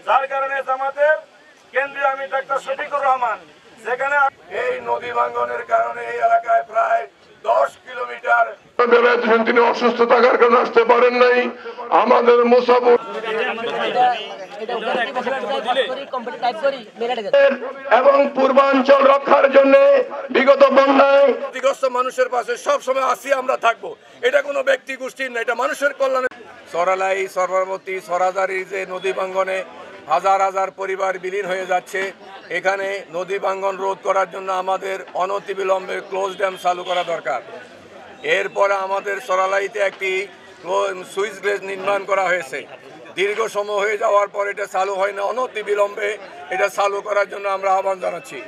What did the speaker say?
যার কারণে জামাতের কেন্দ্রীয় আমির ডাক্তার শফিকুর রহমান যেখানে এই নদী ভাঙ্গনের কারণে এই এলাকায় প্রায় 10 কিলোমিটার তিনি অসুস্থ থাকার কারণে আসতে পারেন নাই। আমাদের মুসাফির এবং পূর্বাঞ্চল রক্ষার জন্য বিগত বন্যায় ক্ষতিগ্রস্ত মানুষের পাশে সবসময় আসি আমরা থাকবো। এটা কোনো ব্যক্তি গোষ্ঠীর না, এটা মানুষের কল্যাণে। সরালাই, সর্ববর্তী, সরাদারি যে নদী ভাঙ্গনে হাজার হাজার পরিবার বিলীন হয়ে যাচ্ছে, এখানে নদী ভাঙ্গন রোধ করার জন্য আমাদের অনতিবিলম্বে ক্লোজ ড্যাম চালু করা দরকার। এরপরে আমাদের সরালাইতে একটি সুইচ গেট নির্মাণ করা হয়েছে, দীর্ঘ সময় হয়ে যাওয়ার পর এটা চালু হয় না, অনতিবিলম্বে এটা চালু করার জন্য আমরা আহ্বান জানাচ্ছি।